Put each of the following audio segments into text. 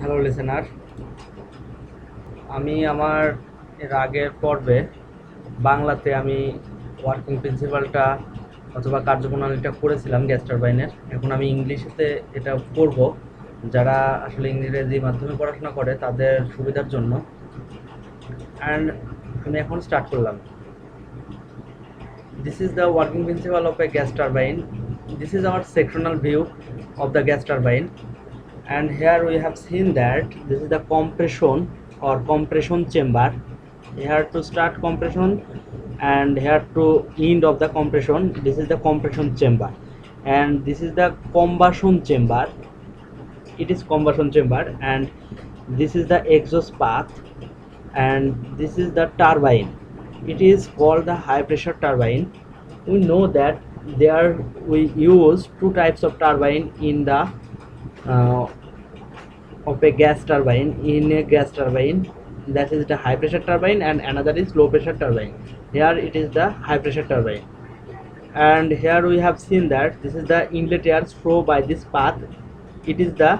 Hello listener, আমি আমার এর আগের পর্বে বাংলাতে আমি ওয়ার্কিং প্রিন্সিপালটা অথবা কার্যপ্রণালীটা করেছিলাম গ্যাস টারবাইনের। এখন আমি ইংলিশেতে এটা করব, যারা আসলে ইংরেজি মাধ্যমে পড়াশোনা করে তাদের সুবিধার জন্য। অ্যান্ড আমি এখন স্টার্ট করলাম। This is the working principle of a gas turbine. This is our sectional view of the gas turbine, and here we have seen that this is the compression or compression chamber. Here to start compression and here to end of the compression, this is the compression chamber, and this is the combustion chamber. It is combustion chamber, and this is the exhaust path, and this is the turbine. It is called the high pressure turbine. We know that there we use two types of turbine in the uh, of a gas turbine. In a gas turbine, that is the high pressure turbine, and another is low pressure turbine. Here it is the high pressure turbine, and here we have seen that this is the inlet air flow by this path. It is the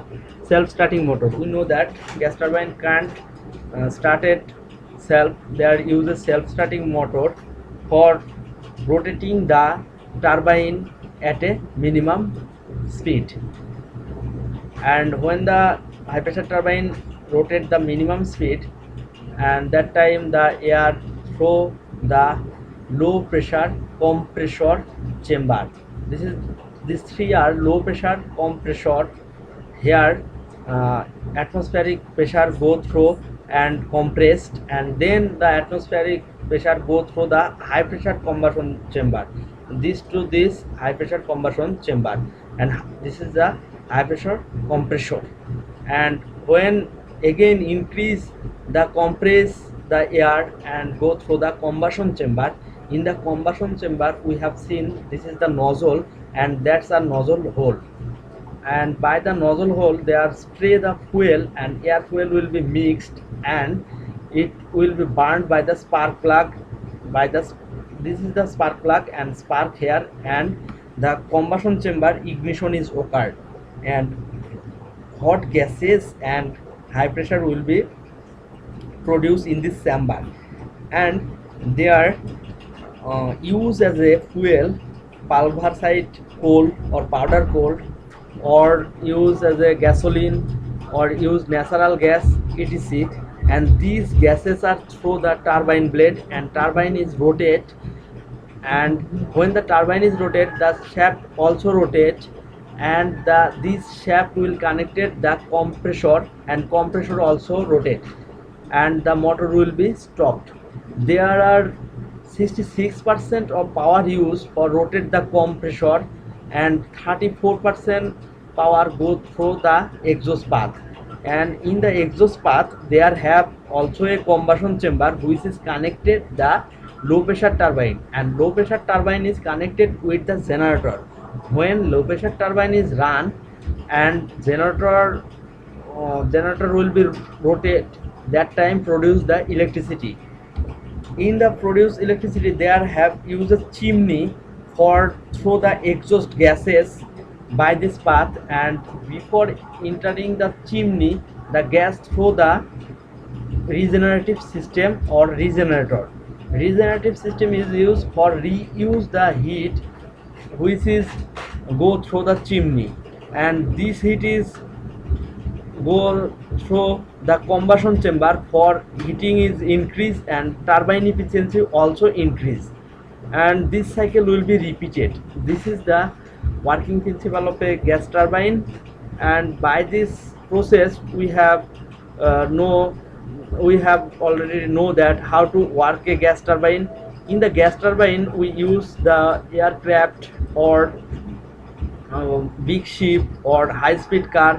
self-starting motor. We know that gas turbine can't start it self. There uses self-starting motor for rotating the turbine at a minimum speed, and when the high pressure turbine rotate the minimum speed, and that time the air through the low pressure compressor chamber. These three are low pressure compressor. Here atmospheric pressure go through and compressed, and then the atmospheric pressure go through the high pressure combustion chamber, this to this high pressure combustion chamber, and this is the high pressure compressor. And when again increase the compress the air and go through the combustion chamber, in the combustion chamber we have seen this is the nozzle, and that's a nozzle hole, and by the nozzle hole they are spray the fuel, and air fuel will be mixed, and it will be burned by the spark plug. By the this is the spark plug and spark here, and the combustion chamber ignition is occurred, and hot gases and high pressure will be produced in this chamber, and they are used as a fuel, pulverized coal or powder coal, or used as a gasoline, or use natural gas, etc. And these gases are through the turbine blade, and turbine is rotate, and when the turbine is rotate, the shaft also rotate, and this shaft will connected the compressor, and compressor also rotate, and the motor will be stopped. There are 66% of power used for rotate the compressor, and 34% power go through the exhaust path, and in the exhaust path there have also a combustion chamber which is connected the low pressure turbine, and low pressure turbine is connected with the generator. When low pressure turbine is run, and generator will be rotate, that time produce the electricity. In the produced electricity there have used a chimney for through the exhaust gases by this path, and before entering the chimney the gas through the regenerative system or regenerator. Regenerative system is used for reuse the heat which is go through the chimney, and this heat is go through the combustion chamber for heating is increased, and turbine efficiency also increase, and this cycle will be repeated. This is the working principle of a gas turbine, and by this process we have we have already know that how to work a gas turbine. In the gas turbine we use the aircraft or big ship or high speed car,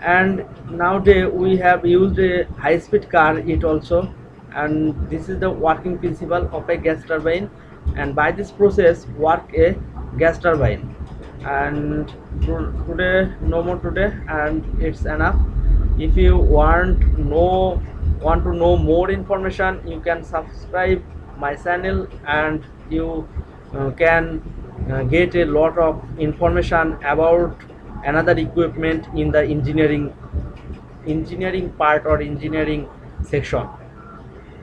and nowadays we have used a high speed car it also, and this is the working principle of a gas turbine, and by this process work a gas turbine. And today no more today, and it's enough. If you want to know more information, you can subscribe my channel, and you can get a lot of information about another equipment in the engineering part or engineering section.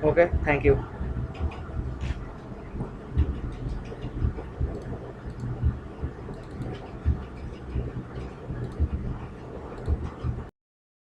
Okay, thank you.